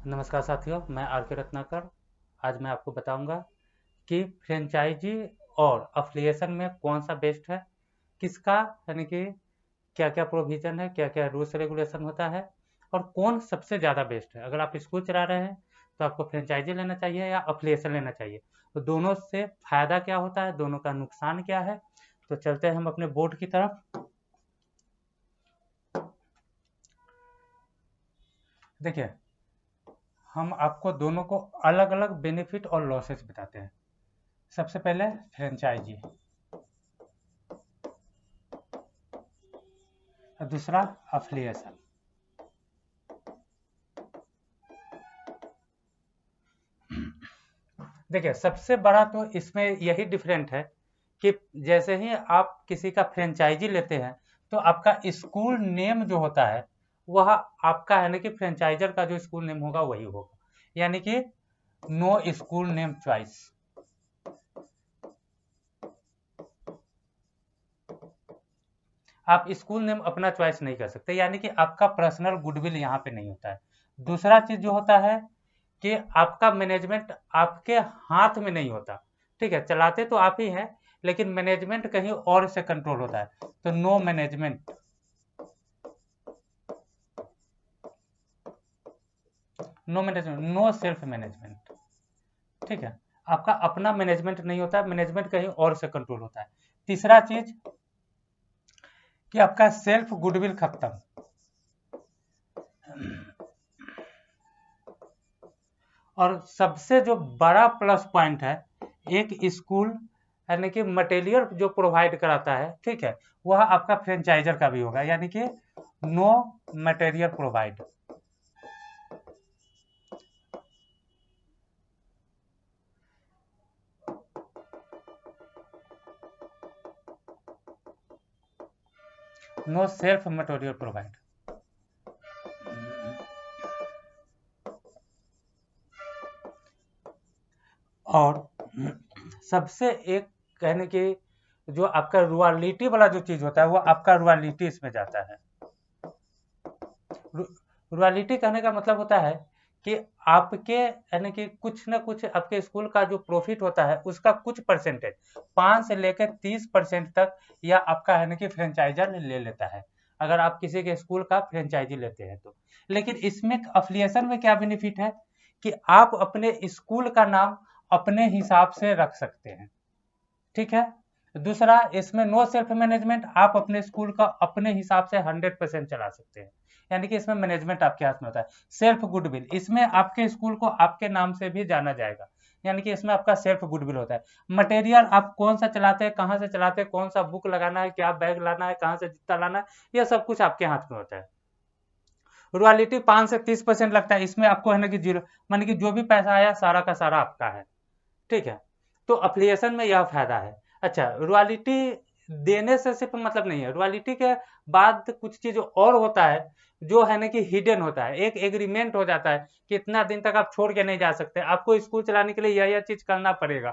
नमस्कार साथियों, मैं आर के रत्नाकर। आज मैं आपको बताऊंगा कि फ्रेंचाइजी और अफिलिएशन में कौन सा बेस्ट है, किसका यानी कि क्या क्या प्रोविज़न है, क्या क्या रूल्स रेगुलेशन होता है और कौन सबसे ज़्यादा बेस्ट है। अगर आप स्कूल चला रहे हैं तो आपको फ्रेंचाइजी लेना चाहिए या अफिलिएशन लेना चाहिए। तो दोनों से फ़ायदा क्या होता है, दोनों का नुकसान क्या है। तो चलते हैं हम अपने बोर्ड की तरफ। देखिए, हम आपको दोनों को अलग अलग बेनिफिट और लॉसेस बताते हैं। सबसे पहले फ्रेंचाइजी, दूसरा अफिलिएशन। देखिए, सबसे बड़ा तो इसमें यही डिफरेंट है कि जैसे ही आप किसी का फ्रेंचाइजी लेते हैं तो आपका स्कूल नेम जो होता है वह आपका यानी कि फ्रेंचाइजर का जो स्कूल नेम होगा वही होगा, यानी कि नो स्कूल नेम चॉइस। आप स्कूल नेम अपना चॉइस नहीं कर सकते, यानी कि आपका पर्सनल गुडविल यहाँ पे नहीं होता है। दूसरा चीज जो होता है कि आपका मैनेजमेंट आपके हाथ में नहीं होता। ठीक है, चलाते तो आप ही हैं लेकिन मैनेजमेंट कहीं और से कंट्रोल होता है। तो no management, no self management. ठीक है, आपका अपना मैनेजमेंट नहीं होता है, मैनेजमेंट कहीं और से कंट्रोल होता है। तीसरा चीज कि आपका सेल्फ गुडविल खत्म। और सबसे जो बड़ा प्लस पॉइंट है, एक स्कूल यानी कि मटेरियल जो प्रोवाइड कराता है, ठीक है, वह आपका फ्रेंचाइजर का भी होगा, यानी कि no material provide. No self material provide. और सबसे एक कहने की जो आपका रॉयल्टी वाला जो चीज होता है वो आपका रॉयल्टी इसमें जाता है। रॉयल्टी कहने का मतलब होता है कि आपके यानी कि कुछ ना कुछ आपके स्कूल का जो प्रॉफिट होता है उसका कुछ परसेंटेज 5 से लेकर 30% तक या आपका यानी कि फ्रेंचाइजर ले लेता है, अगर आप किसी के स्कूल का फ्रेंचाइजी लेते हैं तो। लेकिन इसमें अफिलिएशन में क्या बेनिफिट है कि आप अपने स्कूल का नाम अपने हिसाब से रख सकते हैं। ठीक है, दूसरा इसमें नो सेल्फ मैनेजमेंट, आप अपने स्कूल का अपने हिसाब से 100% चला सकते हैं, यानी कि इसमें मैनेजमेंट आपके हाथ में होता है। सेल्फ गुडविल, इसमें आपके स्कूल को आपके नाम से भी जाना जाएगा, यानी कि इसमें आपका सेल्फ गुडविल होता है। मटेरियल आप कौन सा चलाते हैं, कहाँ से चलाते हैं, कौन सा बुक लगाना है, क्या बैग लाना है, कहाँ से जूता लाना है, यह सब कुछ आपके हाथ में होता है। रॉयल्टी 5 से 30% लगता है, इसमें आपको है ना कि जीरो, मानी कि जो भी पैसा आया सारा का सारा आपका है। ठीक है, तो अफिलिएशन में यह फायदा है। अच्छा, रॉयल्टी देने से सिर्फ मतलब नहीं है, रॉयल्टी के बाद कुछ चीज और होता है जो है ना कि हिडन होता है। एक एग्रीमेंट हो जाता है कि इतना दिन तक आप छोड़ के नहीं जा सकते, आपको स्कूल चलाने के लिए यह चीज करना पड़ेगा।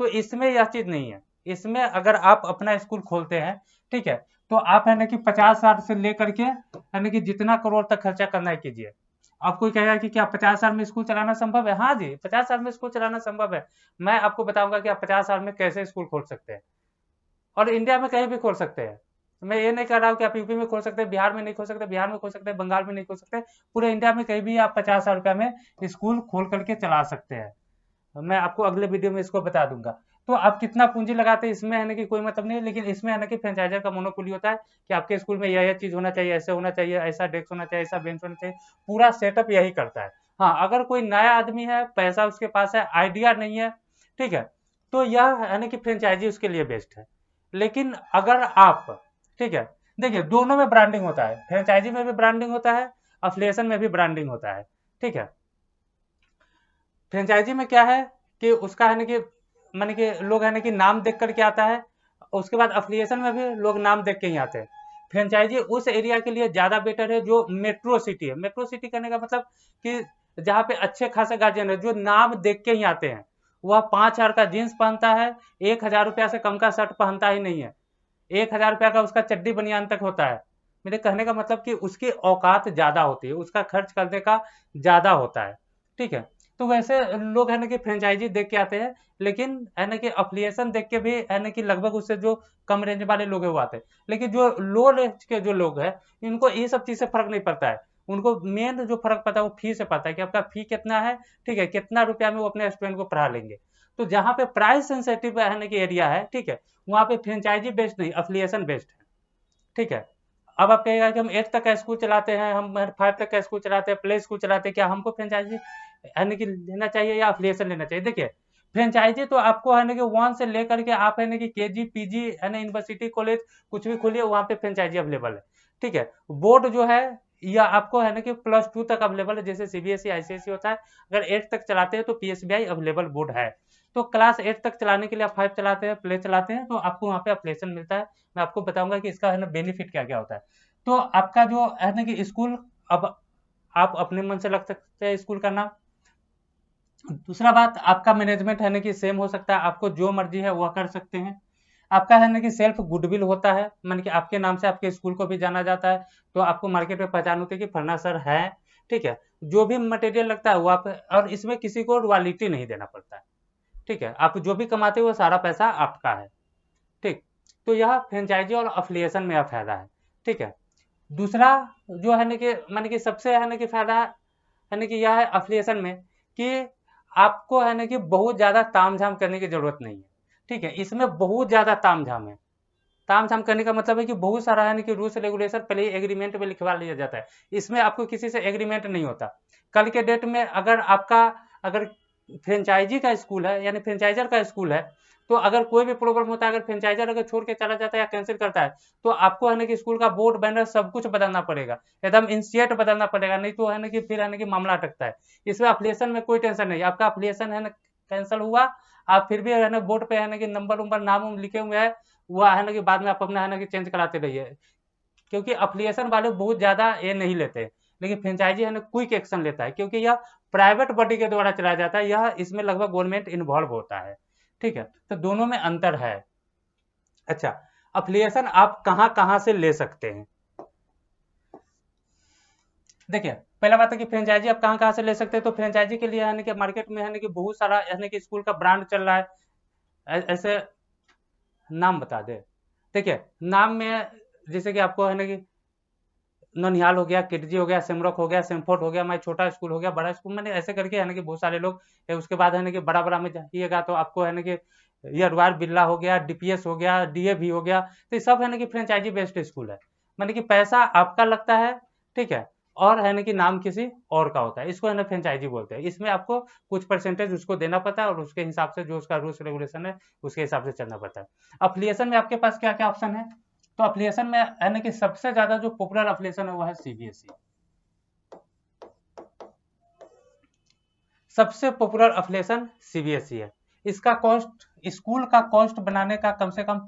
तो इसमें यह चीज नहीं है। इसमें अगर आप अपना स्कूल खोलते हैं, ठीक है, तो आप है ना कि 50 साल से लेकर के है ना कि जितना करोड़ तक खर्चा करना है कीजिए। आप कोई कहेगा कि क्या 50 साल में स्कूल चलाना संभव है? हाँ जी, 50 साल में स्कूल चलाना संभव है। मैं आपको बताऊंगा कि आप 50 साल में कैसे स्कूल खोल सकते हैं, और इंडिया में कहीं भी खोल सकते हैं। मैं ये नहीं कह रहा हूँ कि आप यूपी में खोल सकते हैं, बिहार में नहीं खोल सकते, बिहार में खोल सकते हैं, बंगाल में नहीं खोल सकते, पूरे इंडिया में कहीं भी आप 50 हजार रुपया में स्कूल खोल करके चला सकते हैं। मैं आपको अगले वीडियो में इसको बता दूंगा। तो आप कितना पूंजी लगाते हैं इसमें है ना कि कोई मतलब नहीं, लेकिन इसमें है ना कि फ्रेंचाइजर का मोनोपोली होता है कि आपके स्कूल में यह चीज होना चाहिए, ऐसे होना चाहिए, ऐसा डेस्क होना चाहिए, ऐसा बेंच होना चाहिए, पूरा सेटअप यही करता है। हाँ, अगर कोई नया आदमी है, पैसा उसके पास है, आइडिया नहीं है, ठीक है, तो यह है ना कि फ्रेंचाइजी उसके लिए बेस्ट है। लेकिन अगर आप, ठीक है, देखिए दोनों में ब्रांडिंग होता है, फ्रेंचाइजी में भी ब्रांडिंग होता है, अफिलिएशन में भी ब्रांडिंग होता है। ठीक है, फ्रेंचाइजी में क्या है कि उसका है ना कि माने कि लोग है ना कि नाम देख करके आता है, उसके बाद अफिलिएशन में भी लोग नाम देख के ही आते हैं। फ्रेंचाइजी उस एरिया के लिए ज्यादा बेटर है जो मेट्रो सिटी है। मेट्रो सिटी करने का मतलब कि जहाँ पे अच्छे खासे गार्जियन है जो नाम देख के ही आते हैं। वह 5 हजार का जीन्स पहनता है, 1 हजार रुपया से कम का शर्ट पहनता ही नहीं है, 1 हजार रुपया का उसका चड्डी बनियान तक होता है। मेरे कहने का मतलब कि उसकी औकात ज्यादा होती है, उसका खर्च करने का ज्यादा होता है। ठीक है। तो वैसे लोग है ना कि फ्रेंचाइजी देख के आते हैं, लेकिन है ना कि अफिलिएशन देख के भी है ना कि लगभग उससे जो कम रेंज वाले लोग हैं वो आते हैं। लेकिन जो लो रेंज के जो लोग हैं, इनको ये सब चीज से फर्क नहीं पड़ता है। उनको मेन जो फर्क पड़ता है वो फी से पड़ता है कि आपका फी कितना है, ठीक है, कितना रुपया में वो अपने स्टूडेंट को पढ़ा लेंगे। तो जहाँ पे प्राइस सेंसिटिव है ना कि एरिया है, ठीक है, वहाँ पे फ्रेंचाइजी बेस्ड नहीं, अफिलिएशन बेस्ड है, ठीक है। अब आप कहेगा कि हम 8 तक का स्कूल चलाते हैं, हम 5 तक का स्कूल चलाते हैं, प्ले स्कूल चलाते हैं, क्या हमको फ्रेंचाइजी है ना कि लेना चाहिए या अफिलिएशन लेना चाहिए? देखिए, फ्रेंचाइजी तो आपको है ना कि 1 से लेकर के आप है ना कि केजी, पीजी है ना, यूनिवर्सिटी, कॉलेज कुछ भी खोलिए वहाँ पे फ्रेंचाइजी अवेलेबल है, ठीक है। बोर्ड जो है या आपको है ना कि +2 तक अवेलेबल है, जैसे सीबीएसई, आईसीएसई होता है। अगर 8 तक चलाते हैं तो पीएसबीआई अवेलेबल बोर्ड है। तो क्लास 8 तक चलाने के लिए आप 5 चलाते हैं, प्ले चलाते हैं, तो आपको वहाँ पे अफिलिएशन मिलता है। मैं आपको बताऊंगा कि इसका है ना बेनिफिट क्या क्या होता है। तो आपका जो है ना कि स्कूल, अब आप अपने मन से रख सकते हैं स्कूल का नाम। दूसरा बात, आपका मैनेजमेंट है ना कि सेम हो सकता है, आपको जो मर्जी है वह कर सकते हैं। आपका है ना कि सेल्फ गुडविल होता है, मान कि आपके नाम से आपके स्कूल को भी जाना जाता है, तो आपको मार्केट में पहचान होती है कि फलना सर है, ठीक है। जो भी मटेरियल लगता है वो आप, और इसमें किसी को रॉयल्टी नहीं देना पड़ता है, ठीक है। आप जो भी कमाते हो वो सारा पैसा आपका है, ठीक। तो यह फ्रेंचाइजी और अफिलिएशन में यह फायदा है, ठीक है। दूसरा जो है ना कि माने कि सबसे है ना कि फायदा है ना कि यह है अफिलिएशन में, कि आपको है ना कि बहुत ज्यादा तामझाम करने की जरूरत नहीं है, ठीक है। इसमें बहुत ज्यादा तामझाम है। तामझाम करने का मतलब है कि बहुत सारा है ना कि रूल्स रेगुलेशन पहले ही एग्रीमेंट में लिखवा लिया जाता है। इसमें आपको किसी से एग्रीमेंट नहीं होता। कल के डेट में अगर आपका, अगर फ्रेंचाइजी का स्कूल है यानी फ्रेंचाइजर का स्कूल है, तो अगर कोई भी प्रॉब्लम होता है, अगर फ्रेंचाइजर अगर छोड़ के चला जाता है या कैंसिल करता है, तो आपको है ना कि स्कूल का बोर्ड, बैनर सब कुछ बदलना पड़ेगा, एकदम इंसिएट बदलना पड़ेगा, नहीं तो है ना कि फिर है ना कि मामला अटकता है। इसमें अफिलिएशन में कोई टेंशन नहीं, आपका अफिलिएशन है ना कैंसिल हुआ, आप फिर भी है ना बोर्ड पे है ना कि नंबर उम्बर नाम उम लिखे हुए है, वो है ना कि बाद में आप अपना है ना कि चेंज कराते रहिए। क्योंकि अफिलिएशन वाले बहुत ज्यादा ये नहीं लेते, लेकिन फ्रेंचाइजी है ना क्विक एक्शन लेता है, क्योंकि यह प्राइवेट बॉडी के द्वारा चलाया जाता है, यह इसमें लगभग गवर्नमेंट इन्वॉल्व होता है, ठीक है। तो दोनों में अंतर है। अच्छा, अफिलिएशन आप कहाँ कहाँ से ले सकते हैं? देखिए, पहला बात है कि फ्रेंचाइजी आप कहाँ कहाँ से ले सकते हैं। तो फ्रेंचाइजी के लिए है कि मार्केट में है कि बहुत सारा है कि स्कूल का ब्रांड चल रहा है। ऐसे नाम बता दे, देखिए, नाम में जैसे कि आपको है ना कि ननिहाल हो गया, किडजी हो गया, सिमरक हो गया, सिम्फोर्ट हो गया, मैं छोटा स्कूल हो गया, बड़ा स्कूल, मैंने ऐसे करके है ना कि बहुत सारे लोग उसके बाद है ना कि बड़ा बड़ा में जाइएगा तो आपको है ना कि ये रॉयल बिरला हो गया, डीपीएस हो गया, डीएवी हो गया, तो ये सब है ना कि फ्रेंचाइजी बेस्ड स्कूल है। माने कि पैसा आपका लगता है, ठीक है, और है ना कि नाम किसी और का होता है, इसको है ना फ्रेंचाइजी बोलते हैं। इसमें आपको कुछ परसेंटेज उसको देना पड़ता है और उसके हिसाब से जो उसका रूल्स रेगुलेशन है उसके हिसाब से चलना पड़ता है। अफिलिएशन में आपके पास क्या क्या ऑप्शन है? तो अफिलिएशन में है ना कि सबसे ज्यादा जो पॉपुलर अफिलिएशन है वो है सीबीएसई। सबसे पॉपुलर अफिलिएशन सीबीएसई है। इसका कॉस्ट, स्कूल का कॉस्ट बनाने का कम से कम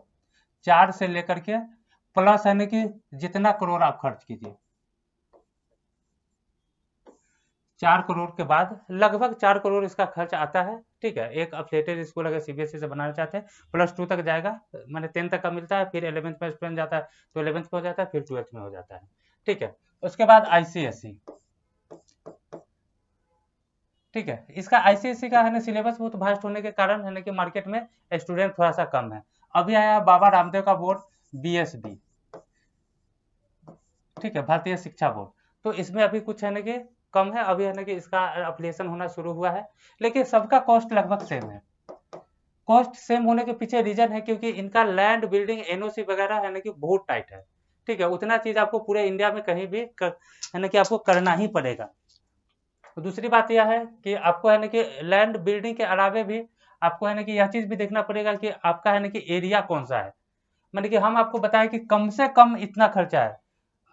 4 से लेकर के प्लस है ना कि जितना करोड़ आप खर्च कीजिए, 4 करोड़ के बाद लगभग 4 करोड़ इसका खर्च आता है, ठीक है। एक अफिलिएटेड स्कूल अगर सीबीएसई से बनाना चाहते हैं, +2 तक जाएगा, मैंने 10 तक का मिलता है, फिर 11th में स्टूडेंट जाता है तो 11th में हो जाता है, फिर 12th में हो जाता है, ठीक है। उसके बाद आईसीएसई, ठीक है। इसका आईसीएसई का है ना सिलेबस बहुत भास्ट होने के कारण है ना कि मार्केट में स्टूडेंट थोड़ा सा कम है। अभी आया बाबा रामदेव का बोर्ड, बीएसबी, ठीक है, भारतीय शिक्षा बोर्ड। तो इसमें अभी कुछ है ना कि कम है, अभी है ना कि इसका एप्लीकेशन होना शुरू हुआ है, लेकिन सबका कॉस्ट लगभग सेम है। कॉस्ट सेम होने के पीछे रीजन है क्योंकि इनका लैंड, बिल्डिंग, एनओसी वगैरह है ना कि बहुत टाइट है, ठीक है। उतना चीज आपको पूरे इंडिया में कहीं भी है ना कि आपको करना ही पड़ेगा। तो दूसरी बात यह है कि आपको है ना कि लैंड, बिल्डिंग के अलावे भी आपको है ना कि यह चीज भी देखना पड़ेगा कि आपका है ना कि एरिया कौन सा है। मैंने कि हम आपको बताया कि कम से कम इतना खर्चा है।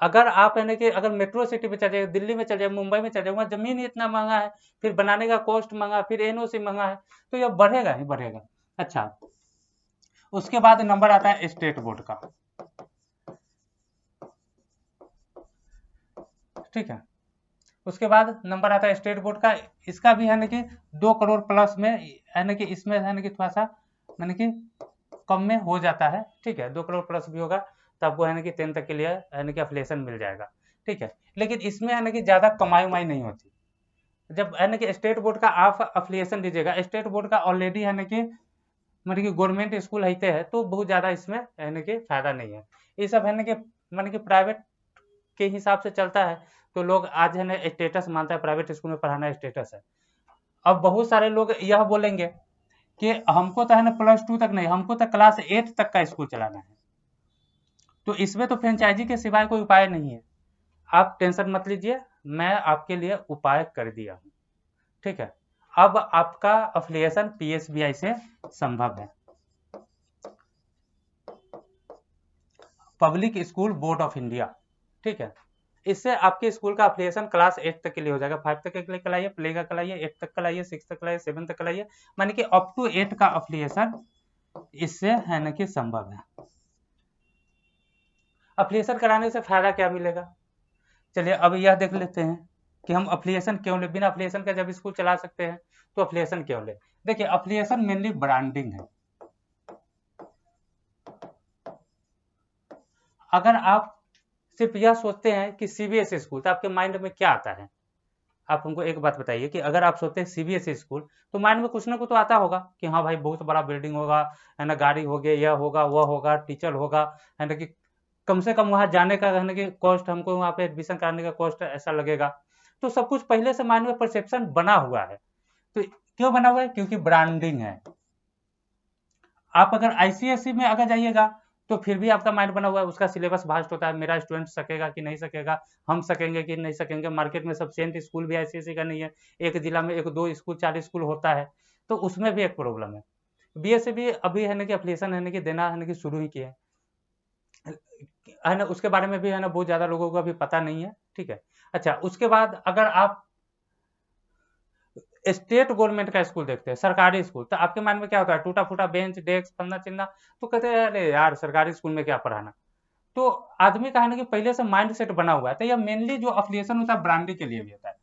अगर आप है ना कि अगर मेट्रो सिटी में चल जाए, दिल्ली में चल जाए, मुंबई में चल जाए, वहाँ जमीन ही इतना महंगा है, फिर बनाने का कॉस्ट महंगा, फिर एनओसी महंगा है, तो यह बढ़ेगा ही बढ़ेगा। अच्छा, उसके बाद नंबर आता है स्टेट बोर्ड का, ठीक है। उसके बाद नंबर आता है स्टेट बोर्ड का। इसका भी है ना कि 2 करोड़ प्लस में है ना कि इसमें है ना कि थोड़ा सा मैंने कि कम में हो जाता है, ठीक है। 2 करोड़ प्लस भी होगा तो आपको है ना कि 10 तक के लिए है ना कि अफिलिएशन मिल जाएगा, ठीक है। लेकिन इसमें है ना कि ज्यादा कमाई उमाई नहीं होती। जब है ना कि स्टेट बोर्ड का आप अफिलिएशन दीजिएगा, स्टेट बोर्ड का ऑलरेडी है ना कि मतलब कि गवर्नमेंट स्कूल रहते हैं, तो बहुत ज़्यादा इसमें है ना कि फायदा नहीं है। ये सब है ना कि मतलब कि प्राइवेट के हिसाब से चलता है, तो लोग आज है ना स्टेटस मानता है, प्राइवेट स्कूल में पढ़ाना स्टेटस है। अब बहुत सारे लोग यह बोलेंगे कि हमको तो है ना +2 तक नहीं, हमको तो क्लास 8 तक का स्कूल चलाना है। तो इसमें तो फ्रेंचाइजी के सिवाय कोई उपाय नहीं है। आप टेंशन मत लीजिए, मैं आपके लिए उपाय कर दिया हूँ, ठीक है। अब आपका अफिलिएशन पीएसबीआई से संभव है, public school board of India, ठीक है। इससे आपके स्कूल का अफिलिएशन क्लास 8 तक के लिए हो जाएगा। 5 तक के लिए कराइए, प्ले का कराइए, 8 तक कराइए, 6 तक कराइए, 7 तक कराइए, माने कि अप टू 8 का अफिलिएशन इससे है ना कि संभव है। अफिलिएशन कराने से फायदा क्या मिलेगा, चलिए अब यह देख लेते हैं कि हम अफिलिएशन क्यों ले, बिना अफिलिएशन का जब स्कूल चला सकते हैं तो अफिलिएशन क्यों ले। देखिए अफिलिएशन मेनली ब्रांडिंग है। अगर आप सिर्फ यह सोचते हैं कि सीबीएसई स्कूल, तो आपके माइंड में क्या आता है, आप हमको एक बात बताइए कि अगर आप सोचते हैं सीबीएसई स्कूल, तो माइंड में कुछ ना कुछ तो आता होगा कि हाँ भाई बहुत बड़ा बिल्डिंग होगा, है ना, गाड़ी होगी, यह होगा वह होगा, टीचर होगा, है ना, कि कम से कम वहाँ जाने का है ना कि कॉस्ट, हमको वहाँ पे एडमिशन कराने का कॉस्ट ऐसा लगेगा। तो सब कुछ पहले से माइंड में परसेप्शन बना हुआ है। तो क्यों बना हुआ है, क्योंकि ब्रांडिंग है। आप अगर आईसीएसई में अगर जाइएगा तो फिर भी आपका माइंड बना हुआ है, उसका सिलेबस भास्ट होता है, मेरा स्टूडेंट सकेगा कि नहीं सकेगा, हम सकेंगे कि नहीं सकेंगे। मार्केट में सब सेंट स्कूल भी आईसीएसई का नहीं है, एक जिला में 1-2 स्कूल 4 स्कूल होता है, तो उसमें भी एक प्रॉब्लम है। बीएससी भी अभी है ना कि एप्लीकेशन है ना कि देना है ना कि शुरू ही किया है ना, उसके बारे में भी है ना बहुत ज़्यादा लोगों को अभी पता नहीं है, ठीक है। अच्छा, उसके बाद अगर आप स्टेट गवर्नमेंट का स्कूल देखते हैं, सरकारी स्कूल, तो आपके माइंड में क्या होता है, टूटा फूटा बेंच डेस्क फलना चिलना, तो कहते हैं अरे यार सरकारी स्कूल में क्या पढ़ाना। तो आदमी का है ना कि पहले से माइंड सेट बना हुआ है। तो यह मेनली जो अफिलिएशन होता है ब्रांडिंग के लिए भी होता है।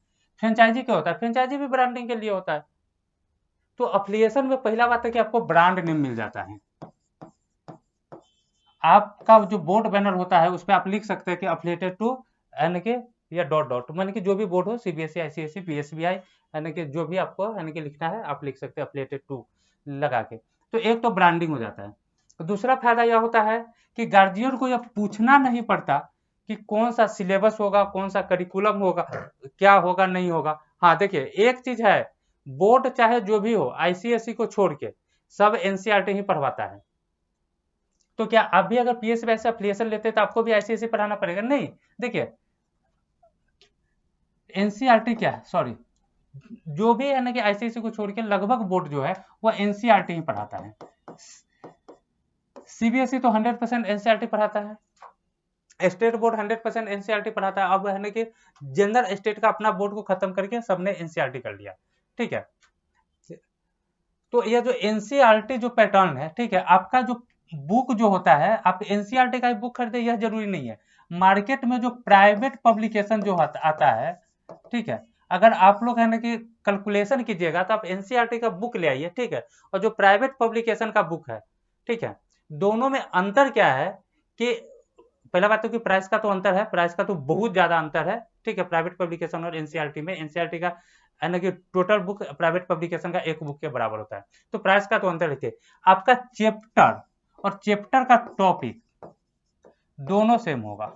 फ्रेंचाइजी क्या होता है, फ्रेंचाइजी भी ब्रांडिंग के लिए होता है। तो अफिलिएशन में पहला बात है कि आपको ब्रांड नेम मिल जाता है। आपका जो बोर्ड बैनर होता है उस पर आप लिख सकते हैं कि अफिलिएटेड टू यानी कि या डॉट डॉट, माने कि जो भी बोर्ड हो, सीबीएसई आईसीएसई पीएसबीआई, यानी कि जो भी आपको यानी कि लिखना है आप लिख सकते हैं अफिलिएटेड टू लगा के। तो एक तो ब्रांडिंग हो जाता है। तो दूसरा फायदा यह होता है कि गार्जियन को यह पूछना नहीं पड़ता कि कौन सा सिलेबस होगा, कौन सा करिकुलम होगा, क्या होगा नहीं होगा। हाँ देखिए एक चीज है, बोर्ड चाहे जो भी हो आईसीएसई को छोड़ के सब एनसीईआरटी ही पढ़वाता है। तो क्या आप भी अगर पीएसबी से एफिलिएशन लेते हैं तो आपको भी आईसीएसई पढ़ाना पड़ेगा? नहीं। देखिए एनसीईआरटी क्या है, सॉरी, जो भी है ना कि आईसीएसई को छोड़ के लगभग बोर्ड जो है वह एनसीईआरटी ही पढ़ाता है। सीबीएसई तो 100% एनसीईआरटी पढ़ाता है, स्टेट बोर्ड 100% एनसीईआरटी पढ़ाता है। अब है ना कि जनरल स्टेट का अपना बोर्ड को खत्म करके सबने एनसीईआरटी कर लिया, ठीक है। तो यह जो एनसीईआरटी जो पैटर्न है, ठीक है, आपका जो बुक जो होता है, आप एनसीईआरटी का बुक खरीदे यह जरूरी नहीं है। मार्केट में जो प्राइवेट पब्लिकेशन जो आता है, ठीक है, अगर आप लोग है ना कि कैलकुलेशन कीजिएगा तो आप एनसीईआरटी का बुक ले आइए, ठीक है, और जो प्राइवेट पब्लिकेशन का बुक है, ठीक है, दोनों में अंतर क्या है कि पहला बात तो कि प्राइस का तो अंतर है, प्राइस का तो बहुत ज्यादा अंतर है, ठीक है, प्राइवेट पब्लिकेशन और एनसीईआरटी में। एनसीईआरटी का है ना कि टोटल बुक प्राइवेट पब्लिकेशन का एक बुक के बराबर होता है, तो प्राइस का तो अंतर है। आपका चैप्टर और चैप्टर का टॉपिक दोनों सेम होगा,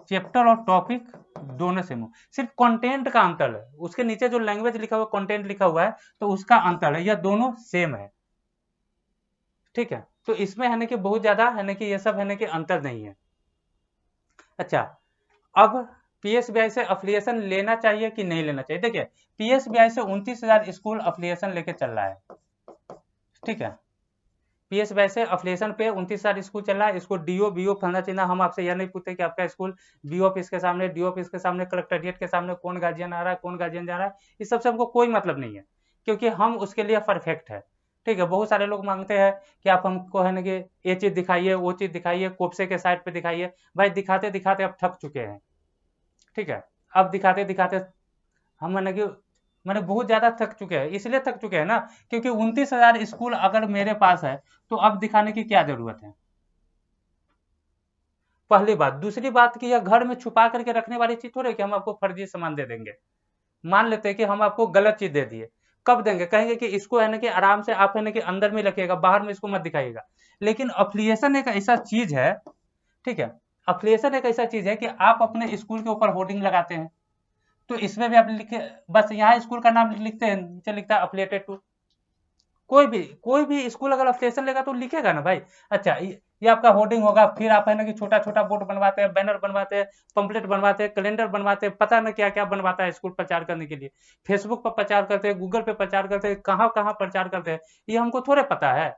चैप्टर और टॉपिक दोनों सेम हो, सिर्फ कंटेंट का अंतर है, उसके नीचे जो लैंग्वेज लिखा हुआ कंटेंट लिखा हुआ है तो उसका अंतर है, यह दोनों सेम है, ठीक है। तो इसमें है ना कि बहुत ज्यादा है ना कि ये सब है ना कि अंतर नहीं है। अच्छा, अब पीएसबीआई से अफिलिएशन लेना चाहिए कि नहीं लेना चाहिए। देखिए पीएसबीआई से 29,000 स्कूल अफिलिएशन लेके चल रहा है, ठीक है, पीएसबीआई से अफिलिएशन पे 29,000 स्कूल चल रहा है। इसको डीओ बीओ फलना चिन्ह हम आपसे यह नहीं पूछते कि आपका स्कूल बीओ ऑफिस के सामने, डीओ ऑफिस के सामने, कलेक्टरेट के सामने कौन गार्जियन आ रहा है, कौन गार्जियन जा रहा है, इस सबसे हमको कोई मतलब नहीं है, क्योंकि हम उसके लिए परफेक्ट है, ठीक है। बहुत सारे लोग मांगते हैं कि आप हमको है ना कि ये चीज दिखाइए, वो चीज दिखाइए, कोप्से के साइट पे दिखाइए। भाई दिखाते दिखाते अब थक चुके हैं, ठीक है, अब दिखाते दिखाते हम मैंने कि मैंने बहुत ज्यादा थक चुके हैं। इसलिए थक चुके हैं ना क्योंकि 29,000 स्कूल अगर मेरे पास है तो अब दिखाने की क्या जरूरत है, पहली बात। दूसरी बात कि यह घर में छुपा करके रखने वाली चीज थोड़ी कि हम आपको फर्जी सामान दे देंगे, मान लेते हैं कि हम आपको गलत चीज दे दिए, कब देंगे? कहेंगे कि इसको है ना कि आराम से आप है ना कि अंदर में रखिएगा, बाहर में इसको मत दिखाइएगा। लेकिन अफिलिएशन एक ऐसा चीज है, ठीक है, अफिलिएशन एक ऐसा चीज है कि आप अपने स्कूल के ऊपर होर्डिंग लगाते हैं, तो इसमें भी आप लिखे, बस यहाँ स्कूल का नाम लिखते हैं, नीचे लिखता है अफिलिएटेड टू। कोई भी स्कूल अगर अफिलिएशन लेगा तो लिखेगा ना भाई। अच्छा, ये आपका होर्डिंग होगा, फिर आप है ना कि छोटा छोटा बोर्ड बनवाते हैं, बैनर बनवाते हैं, पंपलेट बनवाते हैं, कैलेंडर बनवाते हैं, पता ना क्या क्या बनवाता है स्कूल प्रचार करने के लिए। फेसबुक पर प्रचार करते हैं, गूगल पे प्रचार करते हैं, कहाँ कहाँ प्रचार करते हैं, ये हमको थोड़े पता है।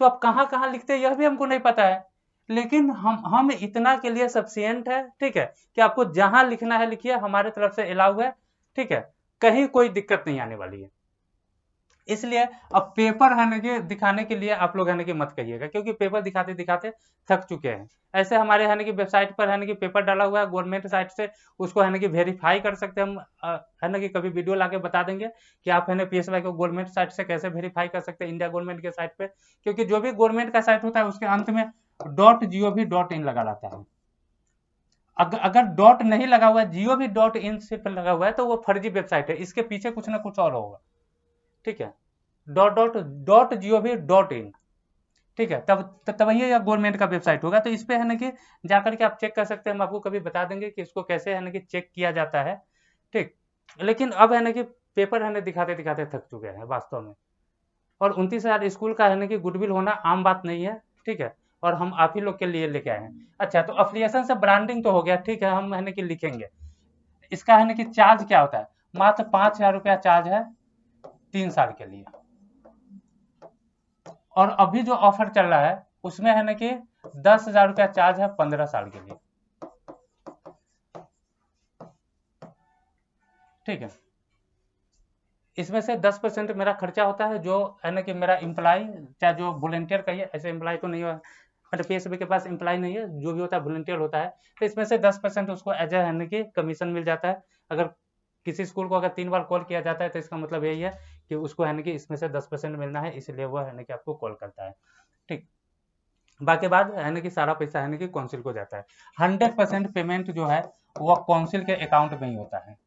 तो आप कहाँ कहाँ लिखते हैं यह भी हमको नहीं पता है। लेकिन हम इतना के लिए सफिशियंट है, ठीक है, कि आपको जहां लिखना है लिखिए, हमारे तरफ से अलाउ है, ठीक है, कहीं कोई दिक्कत नहीं आने वाली है। इसलिए अब पेपर है ना कि दिखाने के लिए आप लोग है ना कि मत कहिएगा, क्योंकि पेपर दिखाते दिखाते थक चुके हैं। ऐसे हमारे है ना कि वेबसाइट पर है ना कि पेपर डाला हुआ है गवर्नमेंट साइट से, उसको है ना कि वेरीफाई कर सकते हैं हम। है ना कि कभी वीडियो लाके बता देंगे कि आप है ना पीएसवाई को गवर्नमेंट साइट से कैसे वेरीफाई कर सकते हैं, इंडिया गवर्नमेंट के साइट पे। क्योंकि जो भी गवर्नमेंट का साइट होता है उसके अंत में .gov.in लगा रहता है। अगर डॉट नहीं लगा हुआ है, gov.in सिर्फ लगा हुआ है, तो वो फर्जी वेबसाइट है, इसके पीछे कुछ ना कुछ और होगा, ठीक है। .gov.in, ठीक है, तब ये गवर्नमेंट का वेबसाइट होगा। तो इस पे है ना कि जाकर के आप चेक कर सकते हैं, हम आपको कभी बता देंगे कि इसको कैसे है ना कि चेक किया जाता है, ठीक। लेकिन अब है ना कि पेपर है ना दिखाते दिखाते थक चुके हैं वास्तव में, और 29,000 स्कूल का है ना कि गुडविल होना आम बात नहीं है, ठीक है, और हम आप ही लोग के लिए लेके आए हैं। अच्छा, तो अफिलिएशन से ब्रांडिंग तो हो गया, ठीक है, हम है ना कि लिखेंगे। इसका है ना कि चार्ज क्या होता है? मात्र 5,000 रुपया चार्ज है 3 साल के लिए। और अभी जो ऑफर चल रहा है उसमें है ना कि 10,000 रुपया चार्ज है 15 साल के लिए, ठीक है। इसमें से 10% मेरा खर्चा होता है, जो है ना कि मेरा एम्प्लॉय, चाहे जो वॉलंटियर कहिए, ऐसे एम्प्लॉय तो नहीं है, मतलब पीएसबी के पास एम्प्लॉय नहीं है, जो भी होता है वॉलंटियर होता है। तो इसमें से 10% उसको एज है ना कि कमीशन मिल जाता है। अगर किसी स्कूल को अगर 3 बार कॉल किया जाता है तो इसका मतलब यही है कि उसको है ना कि इसमें से 10% मिलना है, इसलिए वो है ना कि आपको कॉल करता है, ठीक। बाकी बाद है ना कि सारा पैसा है ना कि काउंसिल को जाता है। 100% पेमेंट जो है वो काउंसिल के अकाउंट में ही होता है,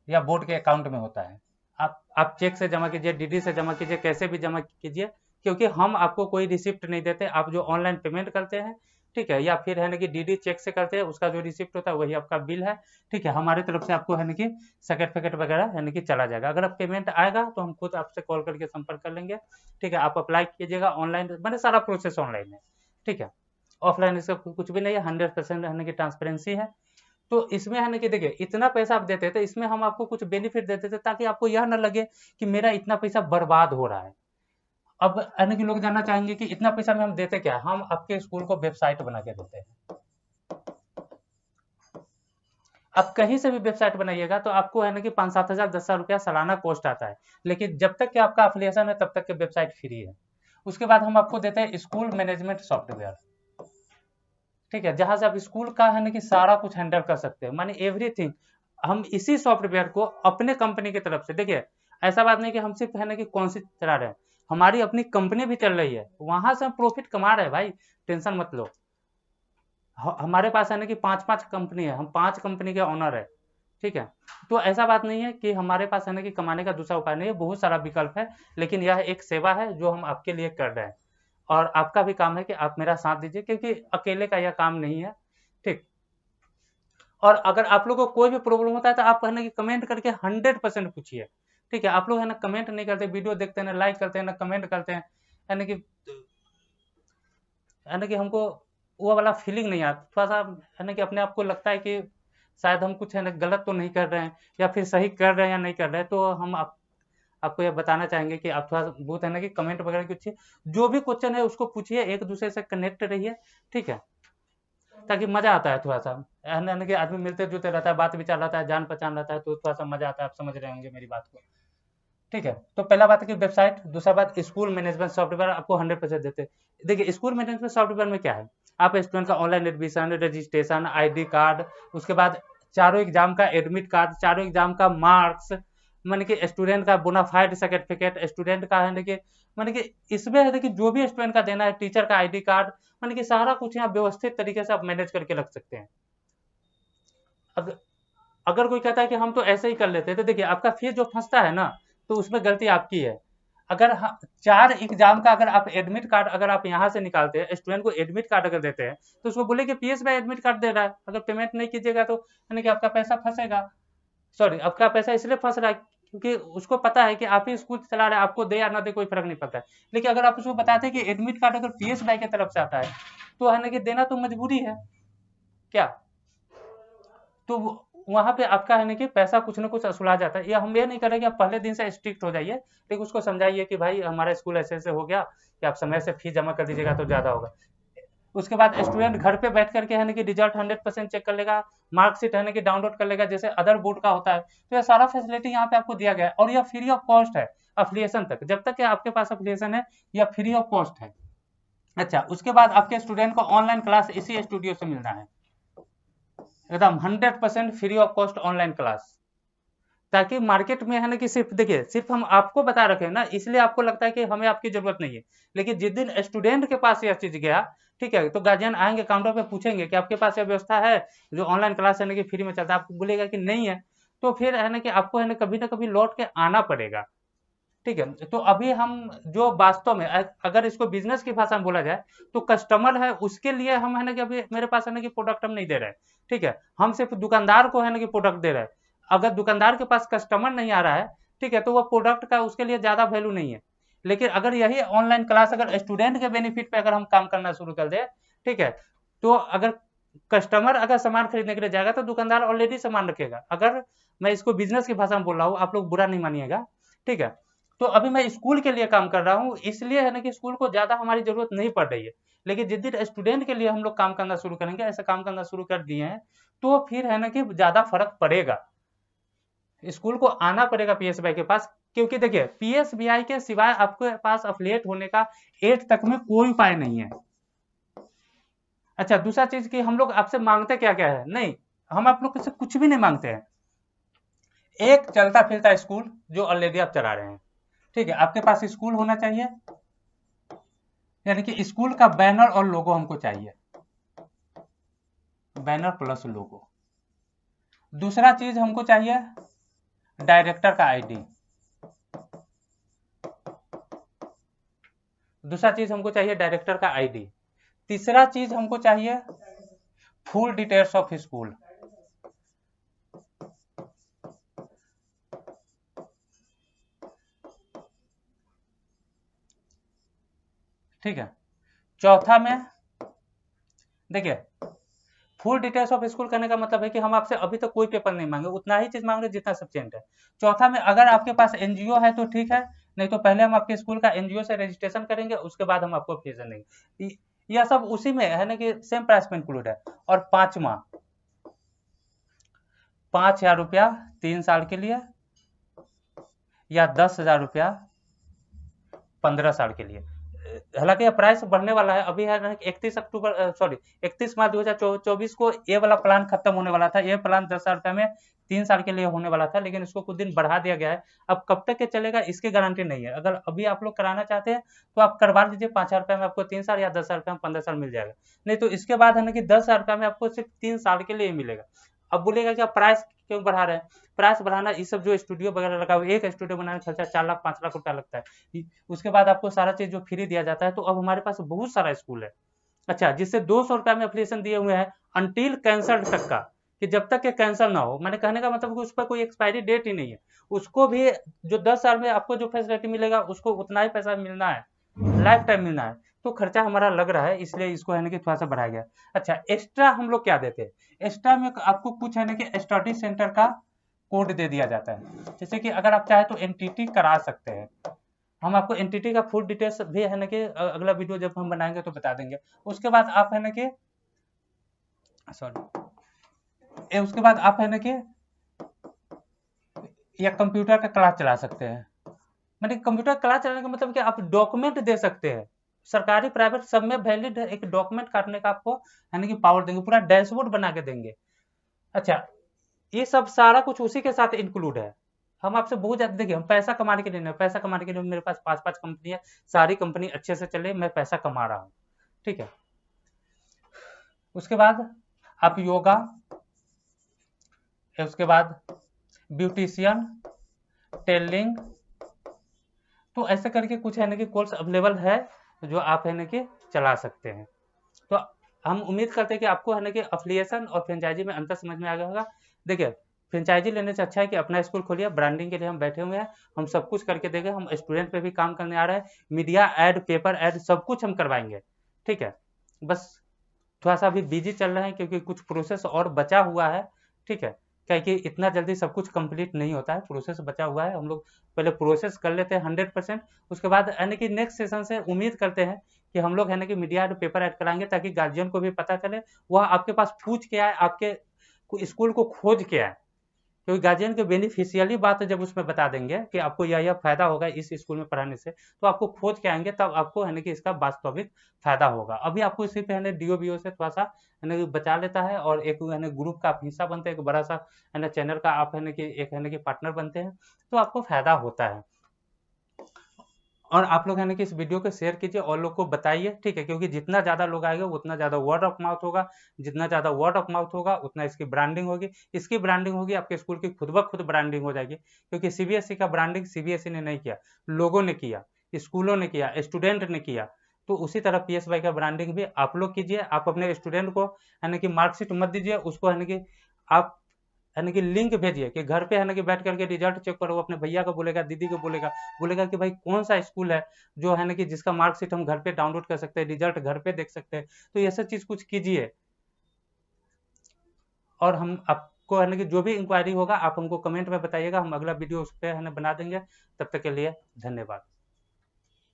या बोर्ड के अकाउंट में होता है। आप चेक से जमा कीजिए, डीडी से जमा कीजिए, कैसे भी जमा कीजिए, क्योंकि हम आपको कोई रिसिप्ट नहीं देते। आप जो ऑनलाइन पेमेंट करते हैं, ठीक है, या फिर है ना कि डीडी चेक से करते हैं, उसका जो रिसिप्ट होता है वही आपका बिल है, ठीक है। हमारी तरफ से आपको है ना कि सर्टिफिकेट वगैरह है ना कि चला जाएगा। अगर आप पेमेंट आएगा तो हम खुद आपसे कॉल करके संपर्क कर लेंगे, ठीक है। आप अप्लाई कीजिएगा ऑनलाइन, मैंने सारा प्रोसेस ऑनलाइन है, ठीक है। ऑफलाइन इसका कुछ भी नहीं है, 100% है ना कि ट्रांसपेरेंसी है। तो इसमें है ना कि देखिए, इतना पैसा आप देते थे, इसमें हम आपको कुछ बेनिफिट देते थे ताकि आपको यह ना लगे कि मेरा इतना पैसा बर्बाद हो रहा है। अब है ना कि लोग जानना चाहेंगे कि इतना पैसा में हम देते क्या? हम आपके स्कूल को वेबसाइट बना के देते हैं। आप कहीं से भी वेबसाइट बनाइएगा तो आपको है ना कि 5-7 हजार 10,000 रुपया सालाना कॉस्ट आता है, लेकिन जब तक कि आपका अफिलिएशन है तब तक के वेबसाइट फ्री है। उसके बाद हम आपको देते हैं स्कूल मैनेजमेंट सॉफ्टवेयर, ठीक है, जहां से आप स्कूल का है ना कि सारा कुछ हैंडल कर सकते हैं, माने एवरीथिंग। हम इसी सॉफ्टवेयर को अपने कंपनी की तरफ से, देखिए, ऐसा बात नहीं कि हम सिर्फ है ना कि कौन सी चला रहे हैं, हमारी अपनी कंपनी भी चल रही है, वहां से हम प्रॉफिट कमा रहे हैं भाई, टेंशन मत लो। हमारे पास है ना कि 5-5 कंपनी है, हम 5 कंपनी के ऑनर है, ठीक है। तो ऐसा बात नहीं है कि हमारे पास है ना कि कमाने का दूसरा उपाय नहीं है, बहुत सारा विकल्प है, लेकिन यह एक सेवा है जो हम आपके लिए कर रहे हैं। और आपका भी काम है कि आप मेरा साथ दीजिए, क्योंकि अकेले का यह काम नहीं है, ठीक। और अगर आप लोगों को कोई भी प्रॉब्लम होता है तो आप है ना कि कमेंट करके 100% पूछिए, ठीक है। आप लोग है ना कमेंट नहीं करते, वीडियो देखते हैं ना लाइक करते हैं ना कमेंट करते हैं, है ना कि हमको वो वाला फीलिंग नहीं आता, थोड़ा सा है ना कि अपने आप को लगता है कि शायद हम कुछ है ना गलत तो नहीं कर रहे हैं, या फिर सही कर रहे हैं या नहीं कर रहे हैं। तो हम आपको यह बताना चाहेंगे कि आप थोड़ा बहुत है ना कि कमेंट वगैरह पूछिए, जो भी क्वेश्चन है उसको पूछिए, एक दूसरे से कनेक्ट रहिए, ठीक है, ताकि मजा आता है थोड़ा सा। है ना कि आदमी मिलते जुलते रहता है, बात विचार रहता है, जान पहचान रहता है, तो थोड़ा सा मजा आता है। आप समझ रहे होंगे मेरी बात को, ठीक है। तो पहला बात है कि वेबसाइट, दूसरा बात स्कूल मैनेजमेंट सॉफ्टवेयर आपको 100% देते हैं। देखिए, स्कूल मैनेजमेंट सॉफ्टवेयर में क्या है, आप स्टूडेंट का online admission, registration, ID card, उसके बाद चारों एग्जाम का एडमिट कार्ड, चारों एग्जाम का मार्क्स, मान कि स्टूडेंट का बोनाफाइड सर्टिफिकेट, स्टूडेंट का है कि मान कि इसमें है कि जो भी स्टूडेंट का देना है, टीचर का आईडी कार्ड, मान कि सारा कुछ यहाँ व्यवस्थित तरीके से आप मैनेज करके रख सकते हैं। अब अगर कोई कहता है कि हम तो ऐसे ही कर लेते हैं, तो देखिए आपका फीस जो फंसता है ना, तो उसमें गलती आपकी है। अगर 4 एग्जाम का अगर आप एडमिट कार्ड अगर आप यहाँ से निकालते हैं, स्टूडेंट को एडमिट कार्ड अगर देते हैं, तो उसको बोले कि पीएस भाई एडमिट कार्ड दे रहा है, अगर पेमेंट नहीं कीजिएगा तो यानी कि आपका पैसा फंसेगा। सॉरी, आपका पैसा इसलिए फंस रहा है क्योंकि उसको पता है कि आप ही स्कूल चला रहे हैं, आपको दे या ना दे कोई फर्क नहीं पड़ता है। लेकिन अगर आप उसको बताते हैं कि एडमिट कार्ड अगर पीएस भाई की तरफ से आता है, तो है ना कि देना तो मजबूरी है क्या। तो वहां पे आपका है ना कि पैसा कुछ ना कुछ वसूला जाता है। या हम ये नहीं कर रहे कि आप पहले दिन से स्ट्रिक्ट हो जाइए, लेकिन उसको समझाइए कि भाई हमारा स्कूल ऐसे ऐसे हो गया कि आप समय से फीस जमा कर दीजिएगा तो ज्यादा होगा। उसके बाद स्टूडेंट घर पे बैठ करके है ना कि रिजल्ट 100% चेक कर लेगा, मार्कशीट है ना कि डाउनलोड कर लेगा जैसे अदर बोर्ड का होता है। तो ये सारा फैसिलिटी यहाँ पे आपको दिया गया है, और यह फ्री ऑफ कॉस्ट है अफिलिएशन तक। जब तक कि आपके पास अफिलिएशन है, यह फ्री ऑफ कॉस्ट है। अच्छा, उसके बाद आपके स्टूडेंट को ऑनलाइन क्लास इसी स्टूडियो से मिलना है, एकदम 100% free of cost online class. ताकि मार्केट में है ना कि सिर्फ देखिए, सिर्फ हम आपको बता रखे हैं ना, इसलिए आपको लगता है कि हमें आपकी जरूरत नहीं है। लेकिन जिस दिन स्टूडेंट के पास यह चीज गया, ठीक है, तो गार्जियन आएंगे काउंटर पे पूछेंगे कि आपके पास यह व्यवस्था है जो ऑनलाइन क्लास है ना कि फ्री में चलता है, आपको बोलेगा कि नहीं है, तो फिर है ना कि आपको है ना कभी लौट के आना पड़ेगा। ठीक है, तो अभी हम जो वास्तव में अगर इसको बिजनेस की भाषा में बोला जाए, तो कस्टमर है उसके लिए हम है ना कि अभी मेरे पास है ना कि प्रोडक्ट हम नहीं दे रहे हैं। ठीक है, हम सिर्फ दुकानदार को है ना कि प्रोडक्ट दे रहे हैं। अगर दुकानदार के पास कस्टमर नहीं आ रहा है, ठीक है, तो वो प्रोडक्ट का उसके लिए ज्यादा वैल्यू नहीं है। लेकिन अगर यही ऑनलाइन क्लास अगर स्टूडेंट के बेनिफिट पे अगर हम काम करना शुरू कर दे, ठीक है, तो अगर कस्टमर अगर सामान खरीदने के लिए जाएगा तो दुकानदार ऑलरेडी सामान रखेगा। अगर मैं इसको बिजनेस की भाषा में बोल रहा हूँ, आप लोग बुरा नहीं मानिएगा, ठीक है। तो अभी मैं स्कूल के लिए काम कर रहा हूँ, इसलिए है ना कि स्कूल को ज्यादा हमारी जरूरत नहीं पड़ रही है। लेकिन जिस दिन स्टूडेंट के लिए हम लोग काम करना शुरू करेंगे, ऐसा काम करना शुरू कर दिए हैं, तो फिर है ना कि ज्यादा फर्क पड़ेगा। स्कूल को आना पड़ेगा पीएसबीआई के पास, क्योंकि देखिए पीएसबीआई के सिवाय आपके पास अफिलिएट होने का 8 तक में कोई उपाय नहीं है। अच्छा, दूसरा चीज कि हम लोग आपसे मांगते क्या क्या है, नहीं, हम आप लोग से कुछ भी नहीं मांगते हैं। एक चलता फिरता स्कूल जो ऑलरेडी आप चला रहे हैं, ठीक है, आपके पास स्कूल होना चाहिए, यानी कि स्कूल का बैनर और लोगो हमको चाहिए, बैनर प्लस लोगो। दूसरा चीज हमको चाहिए डायरेक्टर का आईडी। दूसरा चीज हमको चाहिए डायरेक्टर का आईडी। तीसरा चीज हमको चाहिए फुल डिटेल्स ऑफ स्कूल। ठीक है, चौथा में देखिए फुल डिटेल्स ऑफ स्कूल करने का मतलब है कि हम आपसे अभी तक कोई पेपर नहीं मांगे, उतना ही चीज मांग रहे जितना सफिशिएंट है। चौथा में अगर आपके पास एनजीओ है तो ठीक है, नहीं तो पहले हम आपके स्कूल का एनजीओ से रजिस्ट्रेशन करेंगे, उसके बाद हम आपको फीस देंगे। यह सब उसी में है ना कि सेम प्राइस में इंक्लूड है। और पांचवा, 5,000 रुपया 3 साल के लिए, या 10,000 रुपया 15 साल के लिए। हालांकि यह प्राइस बढ़ने वाला है, अभी है 31 मार्च 2024 को ये वाला प्लान खत्म होने वाला था। ये प्लान 10,000 रुपये में 3 साल के लिए होने वाला था, लेकिन इसको कुछ दिन बढ़ा दिया गया है। अब कब तक के चलेगा इसकी गारंटी नहीं है। अगर अभी आप लोग कराना चाहते हैं तो आप करवा लीजिए, 5,000 रुपये में आपको 3 साल, या 10,000 रुपये में 15 साल मिल जाएगा। नहीं तो इसके बाद है ना कि 10,000 रुपये में आपको सिर्फ 3 साल के लिए मिलेगा। अब बोलेगा कि आप प्राइस क्यों बढ़ा रहे हैं। प्राइस बढ़ाना, ये सब जो स्टूडियो वगैरह लगा हुआ है, एक स्टूडियो बनाने खर्चा 4 लाख 5 लाख रुपया लगता है। उसके बाद आपको सारा चीज जो फ्री दिया जाता है। तो अब हमारे पास बहुत सारा स्कूल है, अच्छा, जिससे 200 रुपया में एप्लीकेशन दिए हुए हैं अनटिल कैंसल तक का, कि जब तक ये कैंसिल ना हो। मैंने कहने का मतलब कि उस पर कोई एक्सपायरी डेट ही नहीं है। उसको भी जो 10 साल में आपको जो फैसिलिटी मिलेगा उसको उतना ही पैसा मिलना है, लाइफ टाइम मिलना है। तो खर्चा हमारा लग रहा है, इसलिए इसको है ना कि थोड़ा सा बढ़ाया गया। अच्छा, एक्स्ट्रा हम लोग क्या देते हैं, एक्स्ट्रा में आपको कुछ है ना कि स्टडी सेंटर का कोड दे दिया जाता है। जैसे कि अगर आप चाहे तो एनटीटी करा सकते हैं। हम आपको एनटीटी का फुल डिटेल्स भी है ना कि अगला वीडियो जब हम बनाएंगे तो बता देंगे। उसके बाद आप है ना कि उसके बाद आप है ना कि या कंप्यूटर का क्लास चला सकते हैं। मैंने कंप्यूटर क्लास चलाने का मतलब कि आप डॉक्यूमेंट दे सकते हैं, सरकारी प्राइवेट सब में वैलिड एक डॉक्यूमेंट काटने का आपको है ना कि पावर देंगे, पूरा डैशबोर्ड बना के देंगे। अच्छा, ये सब सारा कुछ उसी के साथ इंक्लूड है। हम आपसे बहुत ज्यादा, देखिए हम पैसा कमाने के लिए नहीं, पैसा कमाने के लिए मेरे पास 5-5 कंपनी है, सारी कंपनी अच्छे से चले, मैं पैसा कमा रहा हूँ, ठीक है। उसके बाद आप योगा, उसके बाद ब्यूटिशियन, टेलरिंग। तो ऐसे करके कुछ है ना कि कोर्स अवेलेबल है जो आप है ना कि चला सकते हैं। तो हम उम्मीद करते हैं कि आपको है ना कि अफिलिएशन और फ्रेंचाइजी में अंतर समझ में आ गया होगा। देखिए, फ्रेंचाइजी लेने से अच्छा है कि अपना स्कूल खोलिए, ब्रांडिंग के लिए हम बैठे हुए हैं, हम सब कुछ करके देंगे, हम स्टूडेंट पे भी काम करने आ रहे हैं, मीडिया ऐड, पेपर ऐड सब कुछ हम करवाएंगे, ठीक है। बस थोड़ा सा अभी बिजी चल रहे हैं क्योंकि कुछ प्रोसेस और बचा हुआ है, ठीक है। क्या कि इतना जल्दी सब कुछ कंप्लीट नहीं होता है, प्रोसेस बचा हुआ है, हम लोग पहले प्रोसेस कर लेते हैं 100%। उसके बाद यानी कि नेक्स्ट सेशन से उम्मीद करते हैं कि हम लोग है ना कि मीडिया ऐड, पेपर ऐड कराएंगे ताकि गार्जियन को भी पता चले, वह आपके पास पूछ के आए, आपके स्कूल को खोज के आए। क्योंकि गार्जियन के बेनिफिशियली बात जब उसमें बता देंगे कि आपको यह फायदा होगा इस स्कूल में पढ़ाने से, तो आपको खोज के आएंगे, तब आपको है ना कि इसका वास्तविक फायदा होगा। अभी आपको इसी पे है ना डीओ बीओ से थोड़ा सा है ना कि बचा लेता है, और एक है ना ग्रुप का आप हिस्सा बनते हैं, एक बड़ा सा है ना चैनल का आप है ना कि एक है ना कि पार्टनर बनते हैं, तो आपको फायदा होता है। और आप लोग है ना कि इस वीडियो को शेयर कीजिए और लोग को बताइए, ठीक है, क्योंकि जितना ज़्यादा लोग आएंगे उतना ज़्यादा वर्ड ऑफ माउथ होगा, जितना ज़्यादा वर्ड ऑफ माउथ होगा उतना इसकी ब्रांडिंग होगी, इसकी ब्रांडिंग होगी, आपके स्कूल की खुद ब खुद ब्रांडिंग हो जाएगी। क्योंकि सीबीएसई का ब्रांडिंग सीबीएसई ने नहीं किया, लोगों ने किया, स्कूलों ने किया, स्टूडेंट ने किया। तो उसी तरह पीएसवाई का ब्रांडिंग भी आप लोग कीजिए। आप अपने स्टूडेंट को है ना कि मार्कशीट मत दीजिए, उसको है ना कि आप है ना कि लिंक भेजिए कि घर पे है ना कि बैठ करके रिजल्ट चेक करो, अपने भैया को बोलेगा, दीदी को बोलेगा, बोलेगा कि भाई कौन सा स्कूल है जो है ना कि जिसका मार्कशीट हम घर पे डाउनलोड कर सकते हैं, रिजल्ट घर पे देख सकते हैं। तो ये सब चीज कुछ कीजिए, और हम आपको है ना कि जो भी इंक्वायरी होगा आप हमको कमेंट में बताइएगा, हम अगला वीडियो उस पर है ना बना देंगे। तब तक के लिए धन्यवाद।